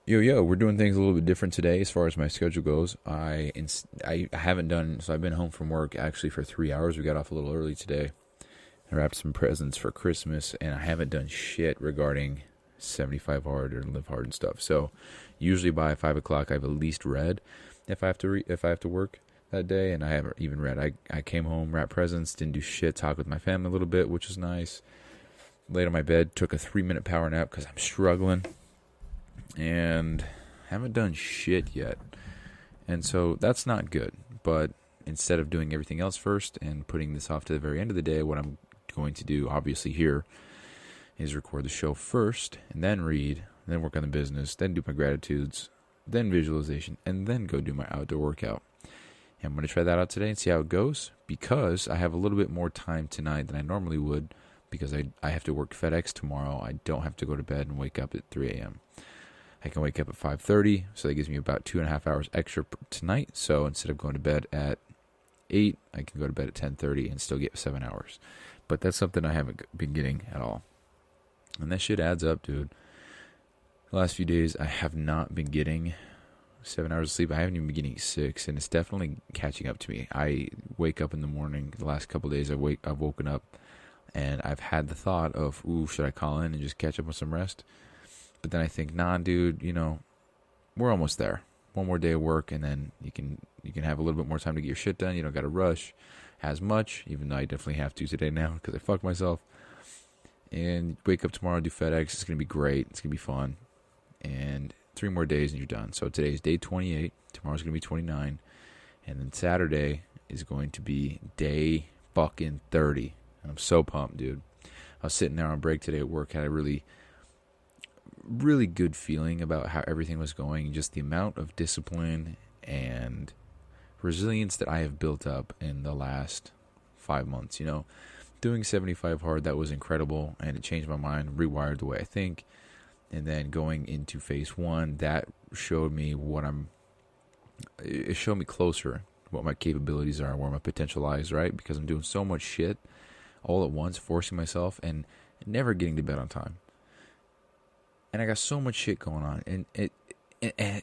Yo, we're doing things a little bit different today as far as my schedule goes. I haven't done, so I've been home from work actually for 3 hours. We got off a little early today. I wrapped some presents for Christmas, and I haven't done shit regarding 75 hard or live hard and stuff. So usually by 5 o'clock, I've at least read if I have to work that day, and I haven't even read. I came home, wrapped presents, didn't do shit, talked with my family a little bit, which was nice. Laid on my bed, took a 3 minute power nap because I'm struggling. And haven't done shit yet. And so that's not good. But instead of doing everything else first and putting this off to the very end of the day, what I'm going to do, obviously, here is record the show first, and then read, then work on the business, then do my gratitudes, then visualization, and then go do my outdoor workout. And I'm going to try that out today and see how it goes, because I have a little bit more time tonight than I normally would, because I have to work FedEx tomorrow. I don't have to go to bed and wake up at 3 a.m. I can wake up at 5:30, so that gives me about 2.5 hours extra tonight. So instead of going to bed at 8, I can go to bed at 10:30 and still get 7 hours. But that's something I haven't been getting at all. And that shit adds up, dude. The last few days, I have not been getting 7 hours of sleep. I haven't even been getting 6, and it's definitely catching up to me. I wake up in the morning. The last couple of days, I've woken up, and I've had the thought of, ooh, should I call in and just catch up on some rest? But then I think, nah, dude, we're almost there. One more day of work, and then you can have a little bit more time to get your shit done. You don't got to rush as much, even though I definitely have to today now because I fucked myself. And wake up tomorrow, do FedEx. It's going to be great. It's going to be fun. And 3 more days, and you're done. So today's day 28. Tomorrow's going to be 29. And then Saturday is going to be day fucking 30. I'm so pumped, dude. I was sitting there on break today at work. Had a really good feeling about how everything was going, just the amount of discipline and resilience that I have built up in the last 5 months. Doing 75 hard, that was incredible, and it changed my mind, rewired the way I think. And then going into phase 1, that showed me it showed me closer what my capabilities are, where my potential lies, right? Because I'm doing so much shit all at once, forcing myself and never getting to bed on time. And I got so much shit going on. And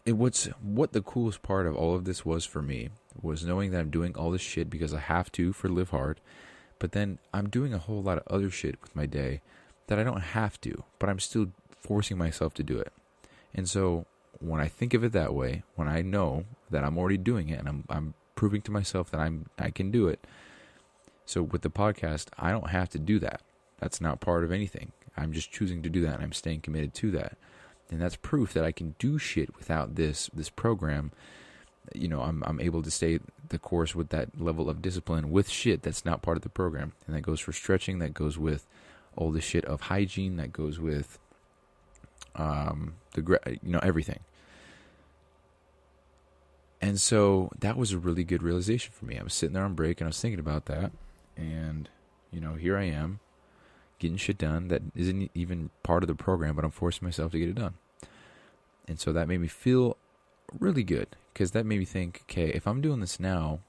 what the coolest part of all of this was for me was knowing that I'm doing all this shit because I have to for Live Hard. But then I'm doing a whole lot of other shit with my day that I don't have to, but I'm still forcing myself to do it. And so when I think of it that way, when I know that I'm already doing it and I'm proving to myself that I can do it. So with the podcast, I don't have to do that. That's not part of anything. I'm just choosing to do that, and I'm staying committed to that. And that's proof that I can do shit without this program. I'm able to stay the course with that level of discipline with shit that's not part of the program. And that goes for stretching, that goes with all the shit of hygiene, that goes with everything. And so that was a really good realization for me. I was sitting there on break, and I was thinking about that. And, here I am, getting shit done that isn't even part of the program, but I'm forcing myself to get it done. And so that made me feel really good, because that made me think, okay, if I'm doing this now,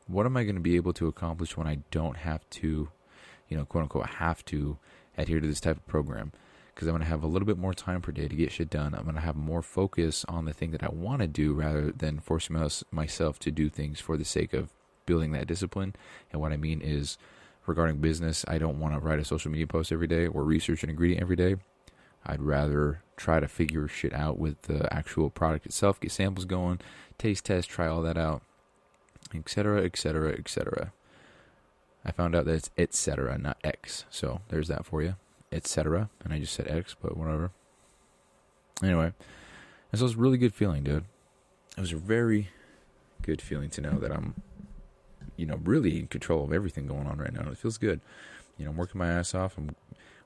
what am I going to be able to accomplish when I don't have to, quote unquote, have to adhere to this type of program? Because I'm going to have a little bit more time per day to get shit done. I'm going to have more focus on the thing that I want to do rather than forcing myself to do things for the sake of building that discipline. And what I mean is, regarding business, I don't want to write a social media post every day or research an ingredient every day. I'd rather try to figure shit out with the actual product itself, get samples going, taste test, try all that out, etc., etc., etc. I found out that it's etc., not X. So there's that for you, etc. And I just said X, but whatever. Anyway, and so it was a really good feeling, dude. It was a very good feeling to know that I'm really in control of everything going on right now. It feels good. I'm working my ass off. I'm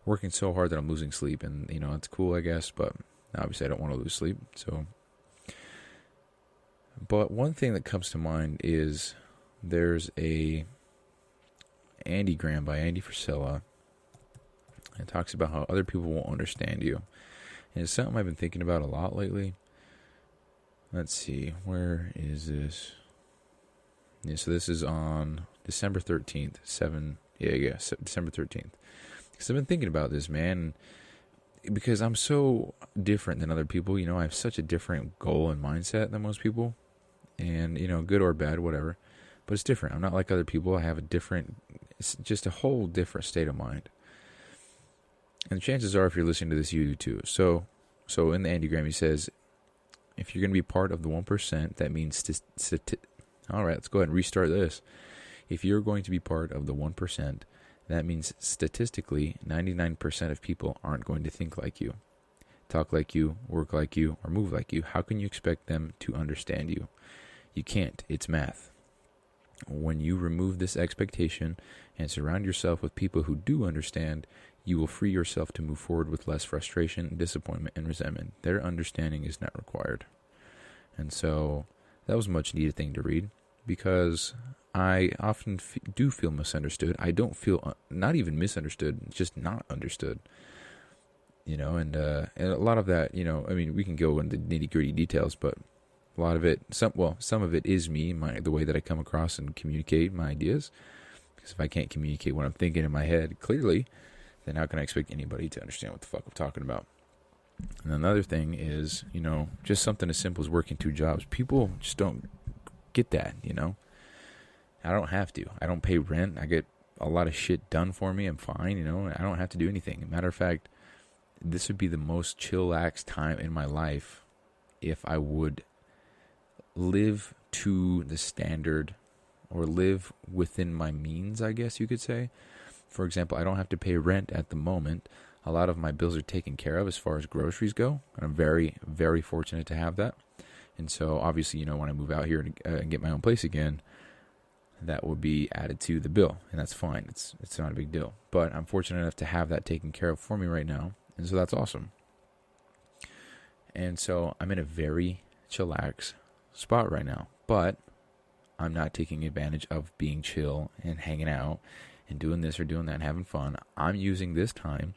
working so hard that I'm losing sleep, and, it's cool, I guess, but obviously I don't want to lose sleep, so. But one thing that comes to mind is there's a Andygram by Andy Frisella. It talks about how other people won't understand you. And it's something I've been thinking about a lot lately. Let's see, where is this? Yeah, so this is on December 13th, December 13th. Because I've been thinking about this, man. because I'm so different than other people. I have such a different goal and mindset than most people, and good or bad, whatever. But it's different. I'm not like other people. I have it's just a whole different state of mind. And the chances are, if you're listening to this, you do too. So in the Enneagram, he says, if you're going to be part of the 1%, that means all right, let's go ahead and restart this. If you're going to be part of the 1%, that means statistically 99% of people aren't going to think like you, talk like you, work like you, or move like you. How can you expect them to understand you? You can't. It's math. When you remove this expectation and surround yourself with people who do understand, you will free yourself to move forward with less frustration, disappointment, and resentment. Their understanding is not required. And so that was a much needed thing to read, because I often do feel misunderstood. I don't feel not even misunderstood, just not understood. And a lot of that, we can go into nitty gritty details, but a lot of it, some of it is me, the way that I come across and communicate my ideas. Because if I can't communicate what I'm thinking in my head clearly, then how can I expect anybody to understand what the fuck I'm talking about? And another thing is, just something as simple as working 2 jobs. People just don't get that, I don't have to. I don't pay rent. I get a lot of shit done for me. I'm fine, I don't have to do anything. Matter of fact, this would be the most chillax time in my life if I would live to the standard, or live within my means, I guess you could say. For example, I don't have to pay rent at the moment. A lot of my bills are taken care of as far as groceries go, and I'm very, very fortunate to have that. And so obviously, when I move out here and get my own place again, that will be added to the bill, and that's fine. It's not a big deal. But I'm fortunate enough to have that taken care of for me right now, and so that's awesome. And so I'm in a very chillax spot right now, but I'm not taking advantage of being chill and hanging out and doing this or doing that and having fun. I'm using this time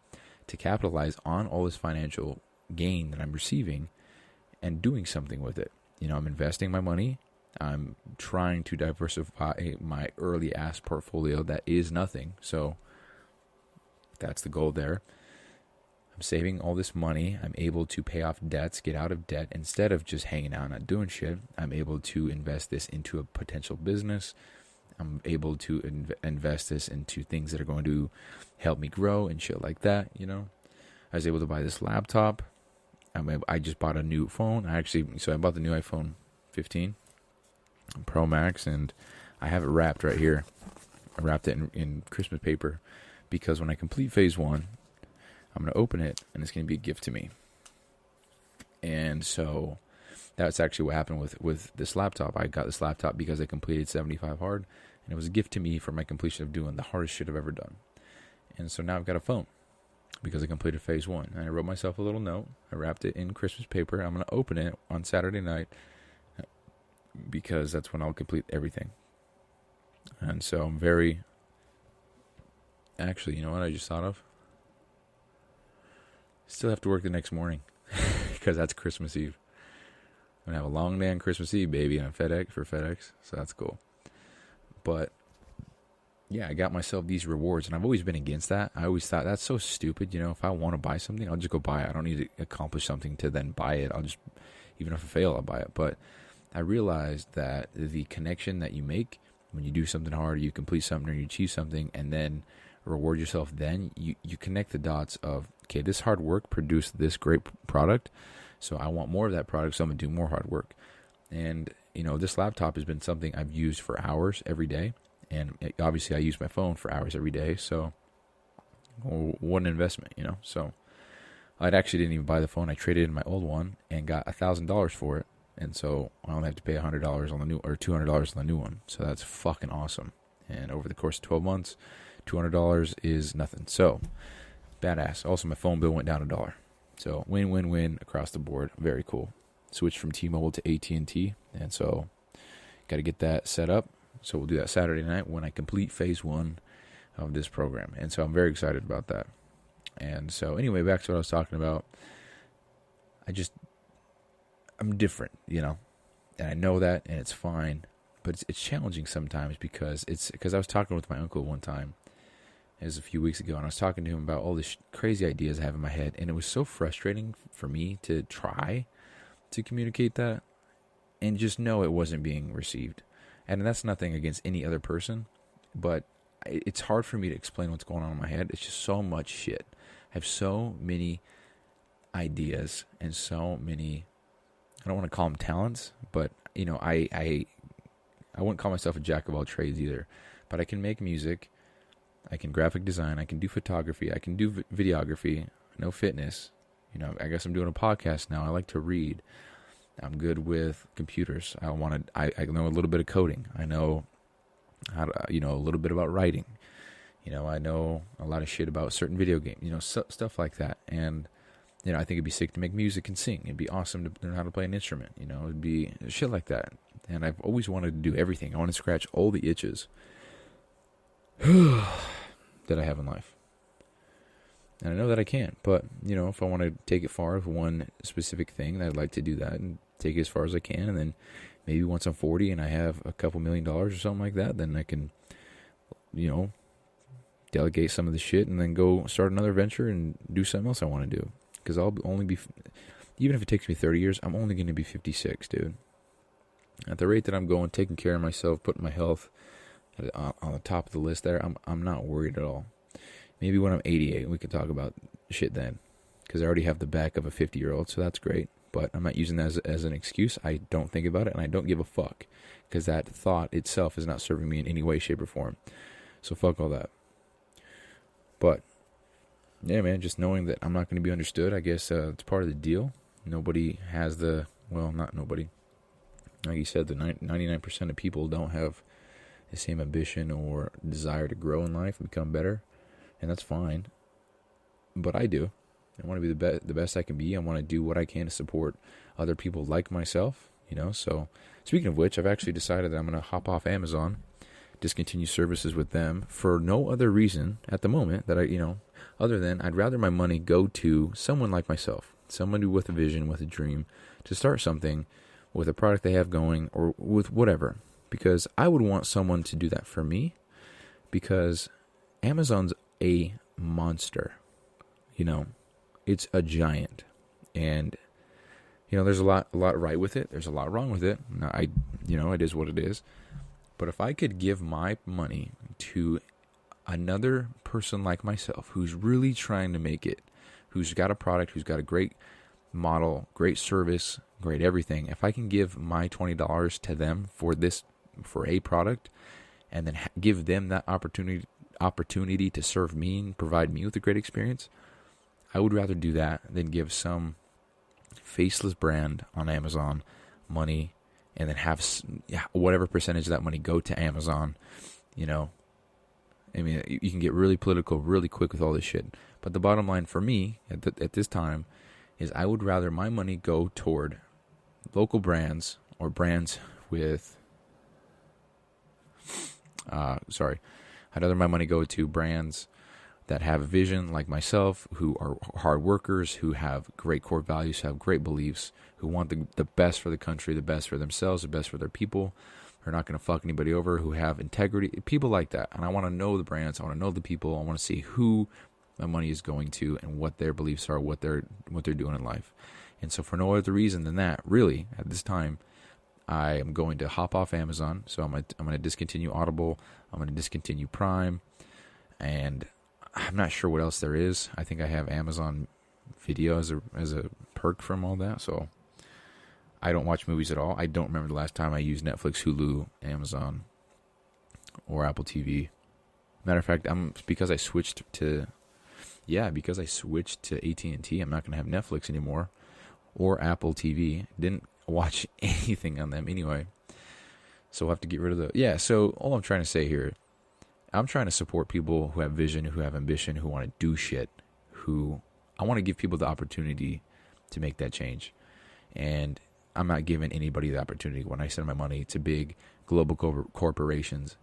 to capitalize on all this financial gain that I'm receiving and doing something with it. I'm investing my money. I'm trying to diversify my early ass portfolio that is nothing. So that's the goal there. I'm saving all this money. I'm able to pay off debts, get out of debt. Instead of just hanging out and not doing shit, I'm able to invest this into a potential business. I'm able to invest this into things that are going to help me grow and shit like that, I was able to buy this laptop. I just bought a new phone. I bought the new iPhone 15 Pro Max, and I have it wrapped right here. I wrapped it in Christmas paper, because when I complete phase 1, I'm going to open it, and it's going to be a gift to me. And so that's actually what happened with this laptop. I got this laptop because I completed 75 hard, and it was a gift to me for my completion of doing the hardest shit I've ever done. And so now I've got a phone because I completed phase 1. And I wrote myself a little note. I wrapped it in Christmas paper. I'm going to open it on Saturday night, because that's when I'll complete everything. And so I'm very... Actually, you know what I just thought of? Still have to work the next morning because that's Christmas Eve. I'm going to have a long day on Christmas Eve, baby, on FedEx, so that's cool. But, yeah, I got myself these rewards, and I've always been against that. I always thought, that's so stupid, if I want to buy something, I'll just go buy it. I don't need to accomplish something to then buy it. Even if I fail, I'll buy it. But I realized that the connection that you make when you do something hard, you complete something, or you achieve something, and then reward yourself, then you connect the dots of, okay, this hard work produced this great product, so I want more of that product, so I'm going to do more hard work. And, this laptop has been something I've used for hours every day, and obviously I use my phone for hours every day, so what an investment, So I actually didn't even buy the phone. I traded in my old one and got $1,000 for it, and so I only have to pay $100 on the new, or $200 on the new one, so that's fucking awesome. And over the course of 12 months, $200 is nothing. So, badass. Also, my phone bill went down $1. So, win across the board. Very cool. Switched from T-Mobile to AT&T. And so, got to get that set up. So, we'll do that Saturday night when I complete phase 1 of this program. And so, I'm very excited about that. And so, anyway, back to what I was talking about. I'm different, And I know that, and it's fine. But it's challenging sometimes because I was talking with my uncle one time. It was a few weeks ago, and I was talking to him about all the crazy ideas I have in my head, and it was so frustrating for me to try to communicate that and just know it wasn't being received. And that's nothing against any other person, but it's hard for me to explain what's going on in my head. It's just so much shit. I have so many ideas and so many, I don't want to call them talents, but I wouldn't call myself a jack of all trades either, but I can make music, I can graphic design, I can do photography, I can do videography, no fitness. I guess I'm doing a podcast now. I like to read. I'm good with computers. I know a little bit of coding. I know how to, a little bit about writing. I know a lot of shit about certain video games, stuff like that. And, I think it'd be sick to make music and sing. It'd be awesome to learn how to play an instrument. It'd be shit like that. And I've always wanted to do everything. I want to scratch all the itches that I have in life. And I know that I can, but, if I want to take it far with one specific thing, I'd like to do that and take it as far as I can. And then maybe once I'm 40 and I have a couple $1 million or something like that, then I can, delegate some of the shit and then go start another venture and do something else I want to do. Because I'll only be, even if it takes me 30 years, I'm only going to be 56, dude. At the rate that I'm going, taking care of myself, putting my health on the top of the list there, I'm not worried at all. Maybe when I'm 88, we could talk about shit then. Because I already have the back of a 50-year-old, so that's great. But I'm not using that as an excuse. I don't think about it, and I don't give a fuck. Because that thought itself is not serving me in any way, shape, or form. So fuck all that. But, yeah, man, just knowing that I'm not going to be understood, I guess it's part of the deal. Nobody has not nobody. Like you said, the 99% of people don't have the same ambition or desire to grow in life and become better. And that's fine. But I do. I want to be the best I can be. I want to do what I can to support other people like myself, So, speaking of which, I've actually decided that I'm going to hop off Amazon, discontinue services with them for no other reason at the moment that other than I'd rather my money go to someone like myself, someone with a vision, with a dream, to start something with a product they have going or with whatever. Because I would want someone to do that for me, because Amazon's a monster. It's a giant. And there's a lot right with it. There's a lot wrong with it. Now, it is what it is. But if I could give my money to another person like myself who's really trying to make it, who's got a product, who's got a great model, great service, great everything, if I can give my $20 to them for a product, and then give them that opportunity to serve me and provide me with a great experience, I would rather do that than give some faceless brand on Amazon money and then have whatever percentage of that money go to Amazon. I mean, you can get really political really quick with all this shit. But the bottom line for me at this time is I would rather my money go toward local brands or brands with, I'd rather my money go to brands that have a vision like myself, who are hard workers, who have great core values, who have great beliefs, who want the best for the country, the best for themselves, the best for their people, who are not going to fuck anybody over, who have integrity, people like that. And I want to know the brands, I want to know the people, I want to see who my money is going to and what their beliefs are, what they're doing in life. And so for no other reason than that, really, at this time, I am going to hop off Amazon. So I'm going to discontinue Audible, I'm going to discontinue Prime, and I'm not sure what else there is. I think I have Amazon Video as a perk from all that. So I don't watch movies at all. I don't remember the last time I used Netflix, Hulu, Amazon, or Apple TV. Matter of fact, because I switched to AT&T, I'm not going to have Netflix anymore or Apple TV. Didn't watch anything on them anyway. So we'll have to get rid of so all I'm trying to say here, I'm trying to support people who have vision, who have ambition, who want to do shit, I want to give people the opportunity to make that change. And I'm not giving anybody the opportunity when I send my money to big global corporations,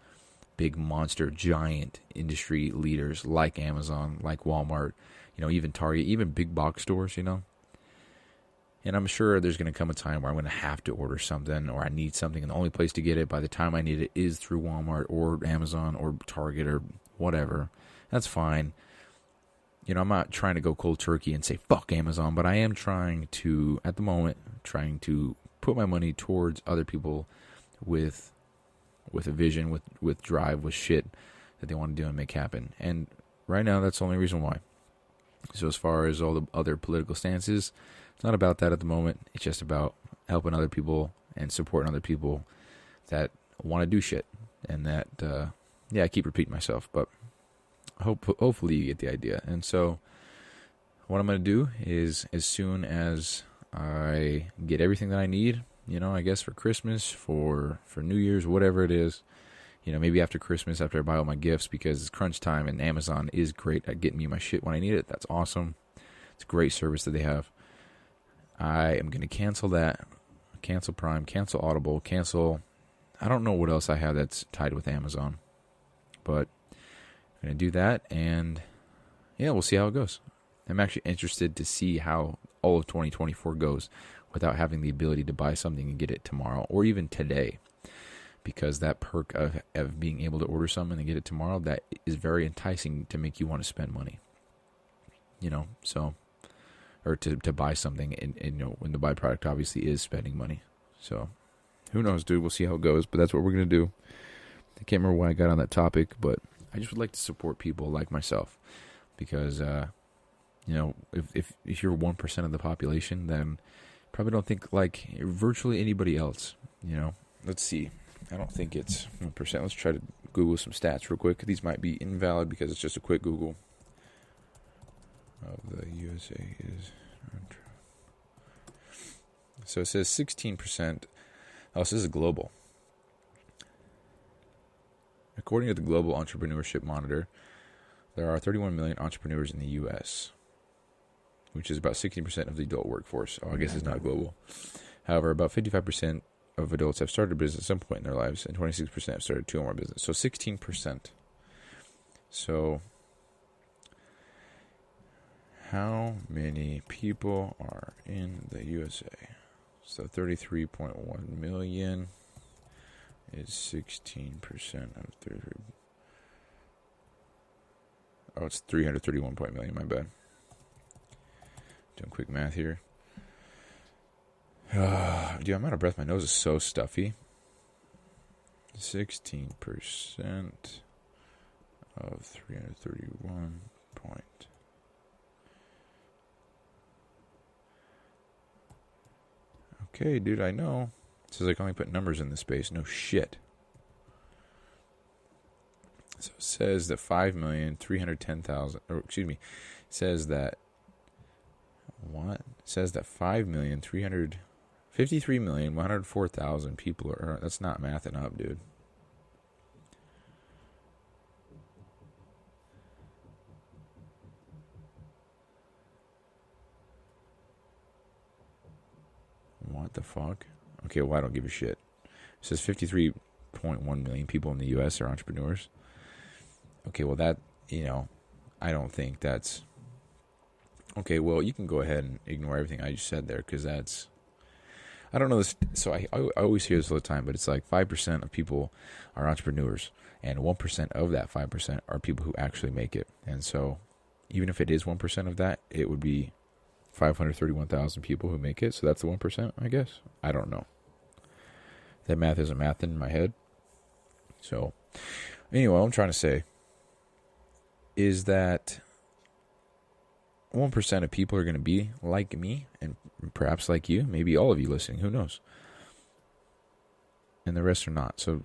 big monster, giant industry leaders like Amazon, like Walmart, even Target, even big box stores, And I'm sure there's going to come a time where I'm going to have to order something, or I need something, and the only place to get it by the time I need it is through Walmart or Amazon or Target or whatever. That's fine. You know, I'm not trying to go cold turkey and say fuck Amazon, but I am trying to, at the moment, put my money towards other people with a vision, with drive, with shit that they want to do and make happen. And right now, that's the only reason why. So as far as all the other political stances, it's not about that at the moment. It's just about helping other people and supporting other people that want to do shit. And that, I keep repeating myself, but hopefully you get the idea. And so what I'm going to do is, as soon as I get everything that I need, you know, I guess for Christmas, for New Year's, whatever it is, you know, maybe after Christmas, after I buy all my gifts, because it's crunch time and Amazon is great at getting me my shit when I need it. That's awesome. It's a great service that they have. I am going to cancel that, cancel Prime, cancel Audible, cancel, I don't know what else I have that's tied with Amazon, but I'm going to do that, and yeah, we'll see how it goes. I'm actually interested to see how all of 2024 goes without having the ability to buy something and get it tomorrow or even today. Because that perk of being able to order something and get it tomorrow, that is very enticing to make you want to spend money. You know, so, or to buy something, and you know, when the byproduct obviously is spending money. So, who knows, dude? We'll see how it goes, but that's what we're going to do. I can't remember why I got on that topic, but I just would like to support people like myself. Because, you know, if you're 1% of the population, then probably don't think like virtually anybody else, you know. Let's see. I don't think it's 1%. Let's try to Google some stats real quick. These might be invalid because it's just a quick Google. Of the USA is... So it says 16%. Oh, so this is global. According to the Global Entrepreneurship Monitor, there are 31 million entrepreneurs in the U.S., which is about 16% of the adult workforce. Oh, I guess it's not global. However, about 55% of adults have started a business at some point in their lives, and 26% have started 2 or more business. So 16%. So how many people are in the USA? So 33.1 million is 16% of 33. Oh, it's 331 million, my bad. Doing quick math here. Dude, I'm out of breath. My nose is so stuffy. 16% of 331 point. Okay, dude, I know. It says I can only put numbers in this space. No shit. So it says that 5,310,000, or excuse me, it says that, what? It says that 53,104,000 people are, that's not mathing up, dude. What the fuck? Okay, well, I don't give a shit. It says 53.1 million people in the U.S. are entrepreneurs. Okay, well, that, you know, I don't think that's... Okay, well, you can go ahead and ignore everything I just said there, because that's... I don't know this... So I always hear this all the time, but it's like 5% of people are entrepreneurs, and 1% of that 5% are people who actually make it. And so, even if it is 1% of that, it would be 531,000 people who make it, so that's the 1%, I guess. I don't know. That math isn't math in my head. So, anyway, what I'm trying to say is that 1% of people are going to be like me, and perhaps like you, maybe all of you listening, who knows? And the rest are not. So,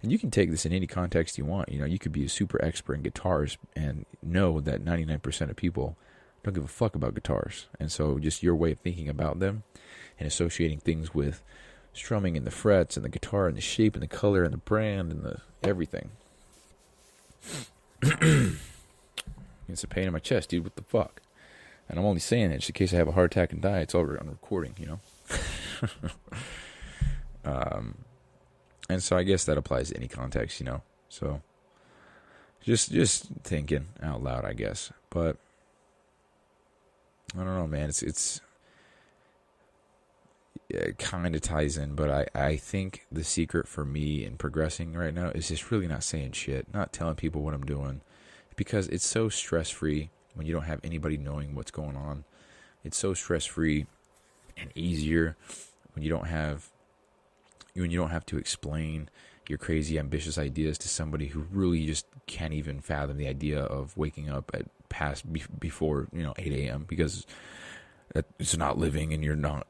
and you can take this in any context you want. You know, you could be a super expert in guitars and know that 99% of people don't give a fuck about guitars. And so just your way of thinking about them and associating things with strumming and the frets and the guitar and the shape and the color and the brand and the everything. It's a pain in my chest, dude. What the fuck? And I'm only saying it just in case I have a heart attack and die. It's over on recording, you know? And so I guess that applies to any context, you know? So just thinking out loud, I guess. But I don't know, man. It kind of ties in, but I think the secret for me in progressing right now is just really not saying shit, not telling people what I'm doing, because it's so stress-free when you don't have anybody knowing what's going on. It's so stress-free and easier when you don't have to explain your crazy ambitious ideas to somebody who really just can't even fathom the idea of waking up at before 8 a.m. because it's not living, and you're not.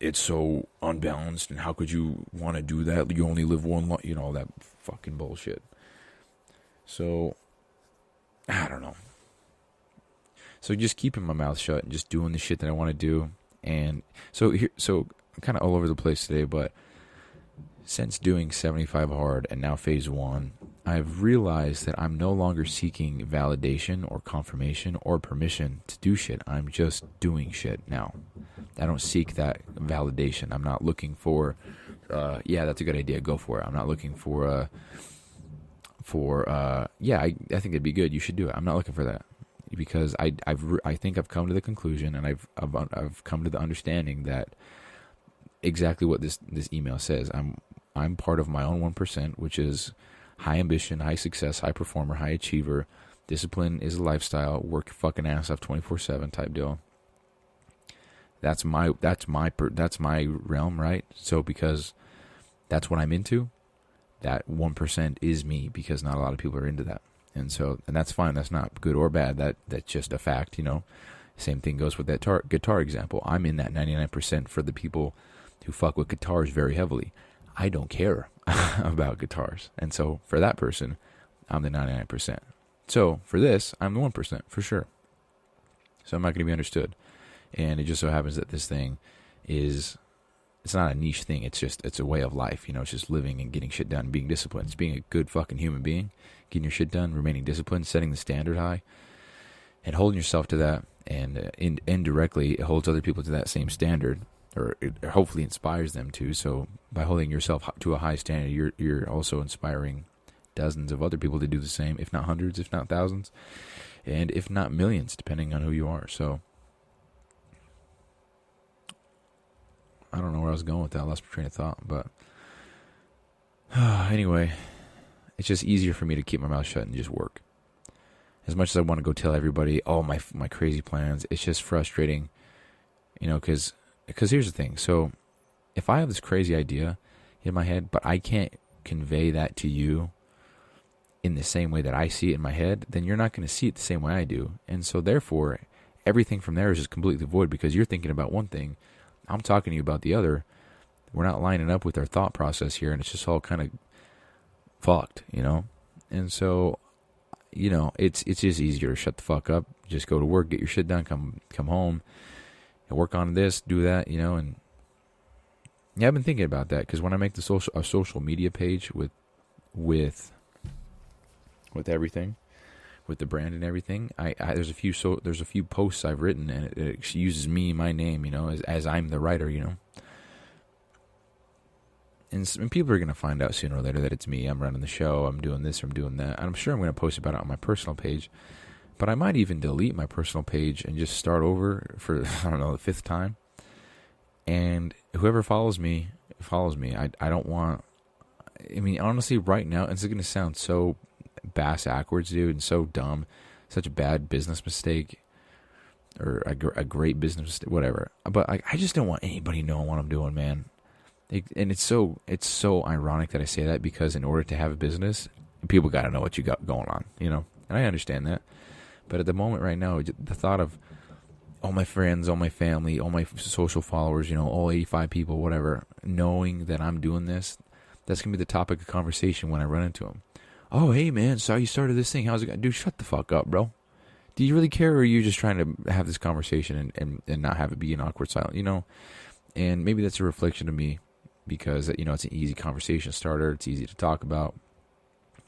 It's so unbalanced, and how could you want to do that? You only live one life, all that fucking bullshit. So I don't know. So just keeping my mouth shut and just doing the shit that I want to do. And so I'm kind of all over the place today, but since doing 75 hard and now phase 1, I've realized that I'm no longer seeking validation or confirmation or permission to do shit. I'm just doing shit now. I don't seek that validation. I'm not looking for, yeah, that's a good idea, go for it. I'm not looking for yeah, I think it'd be good, you should do it. I'm not looking for that, because I think I've come to the conclusion, and I've come to the understanding that exactly what this email says. I'm part of my own 1%, which is high ambition, high success, high performer, high achiever. Discipline is a lifestyle. Work your fucking ass off 24/7 type deal. That's my realm, right? So because that's what I'm into, that 1% is me, because not a lot of people are into that. And that's fine. That's not good or bad. That's just a fact, Same thing goes with that guitar example. I'm in that 99% for the people who fuck with guitars very heavily. I don't care about guitars. And so for that person, I'm the 99%. So for this, I'm the 1% for sure. So I'm not going to be understood. And it just so happens that this thing it's not a niche thing. It's a way of life. It's just living and getting shit done, being disciplined. It's being a good fucking human being, getting your shit done, remaining disciplined, setting the standard high, and holding yourself to that. And indirectly, it holds other people to that same standard, or it hopefully inspires them to. So by holding yourself to a high standard, you're also inspiring dozens of other people to do the same, if not hundreds, if not thousands, and if not millions, depending on who you are. So I don't know where I was going with that. I lost my train of thought, but anyway, it's just easier for me to keep my mouth shut and just work. As much as I want to go tell everybody, my crazy plans, it's just frustrating, because here's the thing. So if I have this crazy idea in my head, but I can't convey that to you in the same way that I see it in my head, then you're not going to see it the same way I do. And so therefore, everything from there is just completely void, because you're thinking about one thing, I'm talking to you about the other. We're not lining up with our thought process here, and it's just all kind of fucked, And so, it's just easier to shut the fuck up, just go to work, get your shit done, come home, and work on this, do that, And yeah, I've been thinking about that, because when I make a social media page with everything, with the brand and everything, there's a few posts I've written, and it uses my name, as I'm the writer, And people are going to find out sooner or later that it's me. I'm running the show. I'm doing this. I'm doing that. And I'm sure I'm going to post about it on my personal page. But I might even delete my personal page and just start over for, I don't know, the 5th time. And whoever follows me, follows me. I don't want... honestly, right now, it's going to sound so backwards, dude, and so dumb. Such a bad business mistake. Or a great business mistake, whatever. But I just don't want anybody knowing what I'm doing, man. And it's so ironic that I say that, because in order to have a business, people got to know what you got going on, And I understand that. But at the moment right now, the thought of all my friends, all my family, all my social followers, all 85 people, whatever, knowing that I'm doing this, that's going to be the topic of conversation when I run into them. Oh, hey, man, saw you started this thing. How's it going? Dude, shut the fuck up, bro. Do you really care, or are you just trying to have this conversation and not have it be an awkward silence, And maybe that's a reflection of me. Because, it's an easy conversation starter. It's easy to talk about.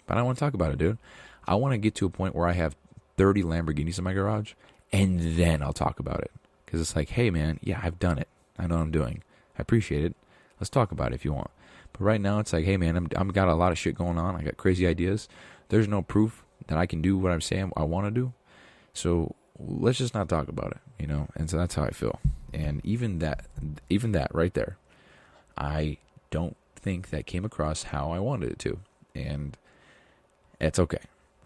But I don't want to talk about it, dude. I want to get to a point where I have 30 Lamborghinis in my garage, and then I'll talk about it. Because it's like, hey, man, yeah, I've done it. I know what I'm doing. I appreciate it. Let's talk about it if you want. But right now, it's like, hey, man, I'm got a lot of shit going on. I got crazy ideas. There's no proof that I can do what I'm saying I want to do. So let's just not talk about it, And so that's how I feel. And even that right there, I don't think that came across how I wanted it to. And it's okay.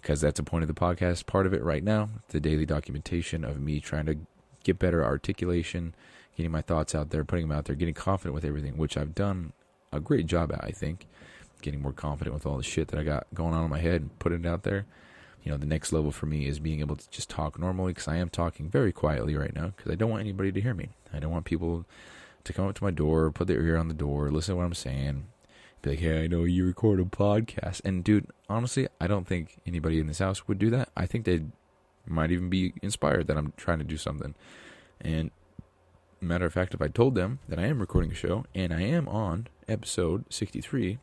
because that's the point of the podcast. Part of it right now, the daily documentation of me trying to get better articulation, getting my thoughts out there, putting them out there, getting confident with everything, which I've done a great job at, I think. Getting more confident with all the shit that I got going on in my head and putting it out there. You know, the next level for me is being able to just talk normally, because I am talking very quietly right now because I don't want anybody to hear me. I don't want people to come up to my door, put their ear on the door, listen to what I'm saying, be like, hey, I know you record a podcast. And dude, honestly, I don't think anybody in this house would do that. I think they might even be inspired that I'm trying to do something. And matter of fact, if I told them that I am recording a show and I am on episode 63,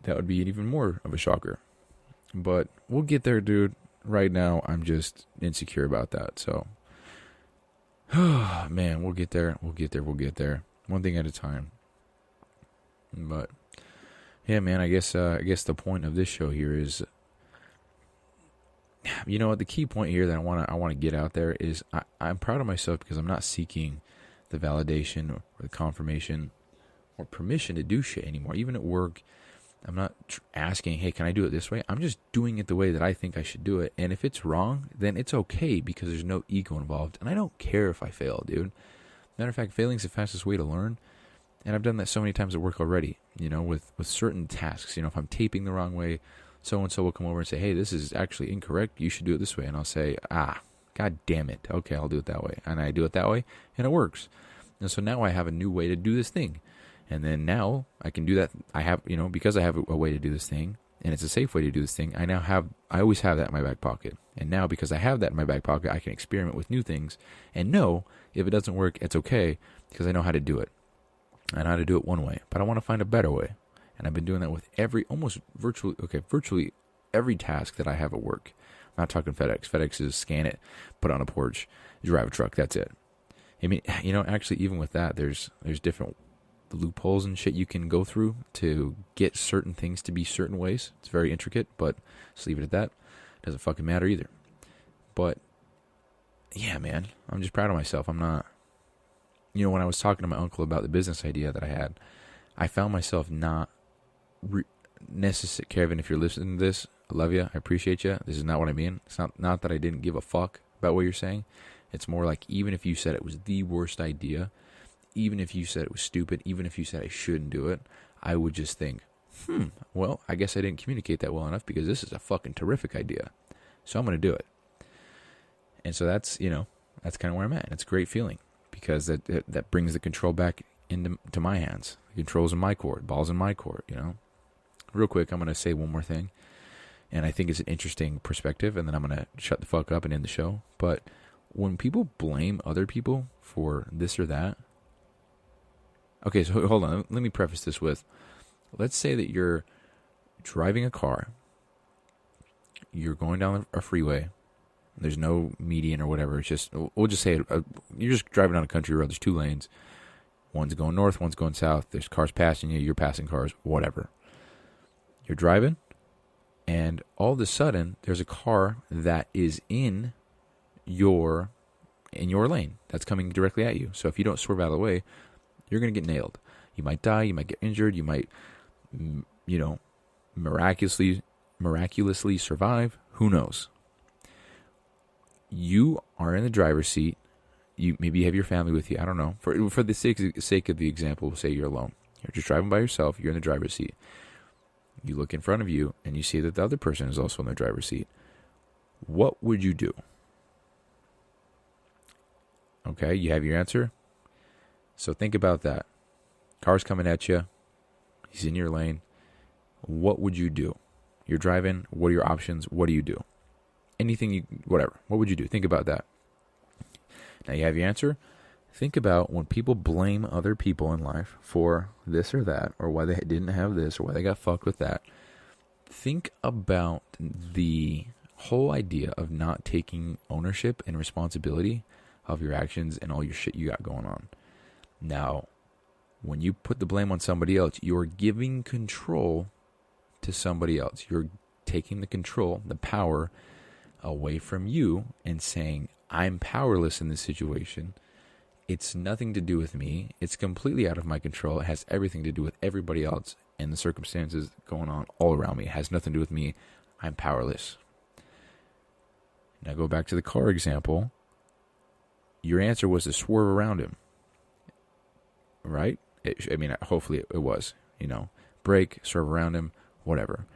that would be even more of a shocker. But we'll get there, dude. Right now, I'm just insecure about that. So, man, we'll get there. We'll get there. One thing at a time. But yeah, man, I guess the point of this show here is, you know what, the key point here that I want to get out there is I'm proud of myself because I'm not seeking the validation or the confirmation or permission to do shit anymore. Even at work, I'm not asking, hey, can I do it this way? I'm just doing it the way that I think I should do it. And if it's wrong, then it's okay because there's no ego involved. And I don't care if I fail, dude. Matter of fact, failing is the fastest way to learn. And I've done that so many times at work already, you know, with certain tasks. You know, if I'm taping the wrong way, so-and-so will come over and say, hey, this is actually incorrect. You should do it this way. And I'll say, God damn it. Okay, I'll do it that way. And I do it that way, and it works. And so now I have a new way to do this thing. And then now I can do that. I have, you know, because I have a way to do this thing, and it's a safe way to do this thing, I always have that in my back pocket. And now because I have that in my back pocket, I can experiment with new things and know if it doesn't work, it's okay because I know how to do it. I know how to do it one way, but I want to find a better way. And I've been doing that with virtually every task that I have at work. I'm not talking FedEx. FedEx is scan it, put it on a porch, drive a truck. That's it. I mean, you know, actually, even with that, there's different loopholes and shit you can go through to get certain things to be certain ways. It's very intricate, but just leave it at that. Doesn't fucking matter either. But yeah, man, I'm just proud of myself. I'm not, you know, when I was talking to my uncle about the business idea that I had, I found myself not necessary. Kevin, if you're listening to this, I love you. I appreciate you. This is not what I mean. It's not that I didn't give a fuck about what you're saying. It's more like, even if you said it was the worst idea, even if you said it was stupid, even if you said I shouldn't do it, I would just think, well, I guess I didn't communicate that well enough because this is a fucking terrific idea. So I'm going to do it. And so that's, you know, that's kind of where I'm at. It's a great feeling because that brings the control back into my hands. The control's in my court, ball's in my court, you know. Real quick, I'm going to say one more thing. And I think it's an interesting perspective, and then I'm going to shut the fuck up and end the show. But when people blame other people for this or that, okay, so hold on. Let me preface this with, let's say that you're driving a car. You're going down a freeway. There's no median or whatever. It's just, we'll just say you're just driving down a country road. There's two lanes. One's going north, one's going south. There's cars passing you. You're passing cars, whatever. You're driving, and all of a sudden, there's a car that is in your lane that's coming directly at you. So if you don't swerve out of the way, you're going to get nailed. You might die. You might get injured. You might, you know, miraculously survive. Who knows? You are in the driver's seat. You maybe have your family with you. I don't know. For the sake of the example, we'll say you're alone. You're just driving by yourself. You're in the driver's seat. You look in front of you and you see that the other person is also in the driver's seat. What would you do? Okay, you have your answer. So think about that. Car's coming at you. He's in your lane. What would you do? You're driving. What are your options? What do you do? Whatever. What would you do? Think about that. Now you have your answer. Think about when people blame other people in life for this or that, or why they didn't have this, or why they got fucked with that. Think about the whole idea of not taking ownership and responsibility of your actions and all your shit you got going on. Now, when you put the blame on somebody else, you're giving control to somebody else. You're taking the control, the power away from you and saying, I'm powerless in this situation. It's nothing to do with me. It's completely out of my control. It has everything to do with everybody else and the circumstances going on all around me. It has nothing to do with me. I'm powerless. Now go back to the car example. Your answer was to swerve around him, right? Hopefully it was, brake, swerve around him, whatever.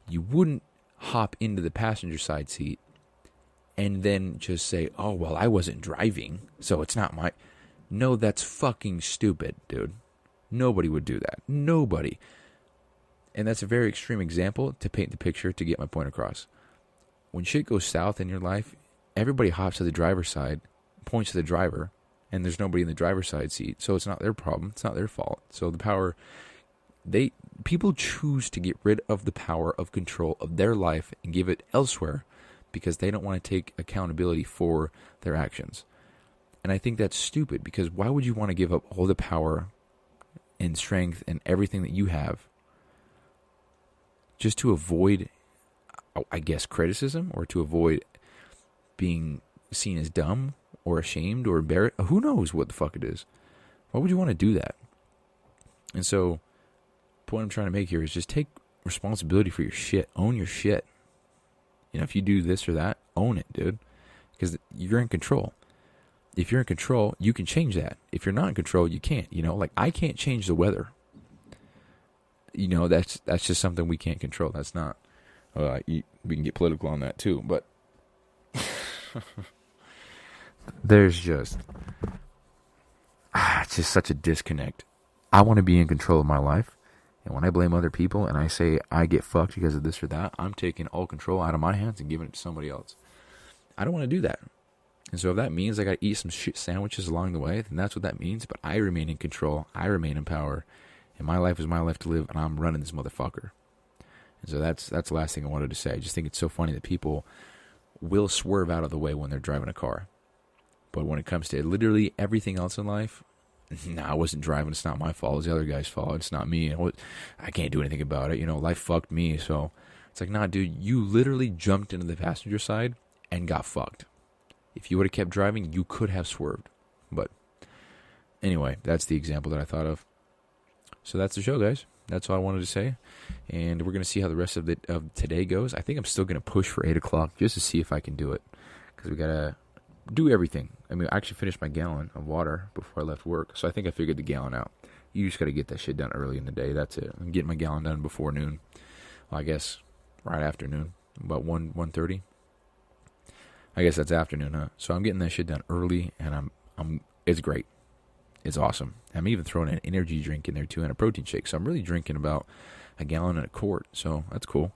You wouldn't hop into the passenger side seat and then just say, oh, well, I wasn't driving, so it's not my... No, that's fucking stupid, dude. Nobody would do that. Nobody. And that's a very extreme example to paint the picture to get my point across. When shit goes south in your life, everybody hops to the driver's side, points to the driver, and there's nobody in the driver's side seat, so it's not their problem. It's not their fault. So the power... People choose to get rid of the power of control of their life and give it elsewhere because they don't want to take accountability for their actions. And I think that's stupid, because why would you want to give up all the power and strength and everything that you have just to avoid, I guess, criticism, or to avoid being seen as dumb or ashamed or embarrassed? Who knows what the fuck it is? Why would you want to do that? And so, the point I'm trying to make here is just take responsibility for your shit. Own your shit. If you do this or that, own it, dude. Because you're in control. If you're in control, you can change that. If you're not in control, you can't. I can't change the weather. That's just something we can't control. That's not... we can get political on that too, but... There's just... it's just such a disconnect. I want to be in control of my life. And when I blame other people and I say I get fucked because of this or that, I'm taking all control out of my hands and giving it to somebody else. I don't want to do that. And so if that means I got to eat some shit sandwiches along the way, then that's what that means. But I remain in control. I remain in power. And my life is my life to live, and I'm running this motherfucker. And so that's the last thing I wanted to say. I just think it's so funny that people will swerve out of the way when they're driving a car. But when it comes to literally everything else in life, I wasn't driving. It's not my fault. It's the other guy's fault. It's not me. I can't do anything about it. Life fucked me. So it's like, nah, dude, you literally jumped into the passenger side and got fucked. If you would have kept driving, you could have swerved. But anyway, that's the example that I thought of. So that's the show, guys. That's all I wanted to say. And we're going to see how the rest of today goes. I think I'm still going to push for 8 o'clock just to see if I can do it. Because we got to do everything. I actually finished my gallon of water before I left work. So I think I figured the gallon out. You just got to get that shit done early in the day. That's it. I'm getting my gallon done before noon. Well, I guess right after noon. About 1:30. I guess that's afternoon, huh? So I'm getting that shit done early, and it's great. It's awesome. I'm even throwing an energy drink in there too, and a protein shake. So I'm really drinking about a gallon and a quart. So that's cool.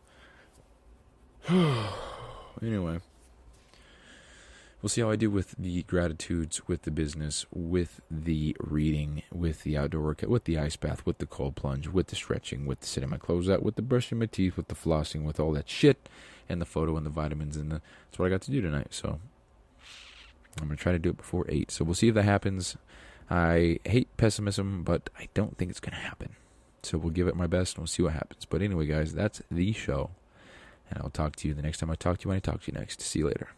Anyway, we'll see how I do with the gratitudes, with the business, with the reading, with the outdoor workout, with the ice bath, with the cold plunge, with the stretching, with the sitting my clothes out, with the brushing my teeth, with the flossing, with all that shit, and the photo and the vitamins. And that's what I got to do tonight. So I'm going to try to do it before 8. So we'll see if that happens. I hate pessimism, but I don't think it's going to happen. So we'll give it my best and we'll see what happens. But anyway, guys, that's the show. And I'll talk to you the next time I talk to you when I talk to you next. See you later.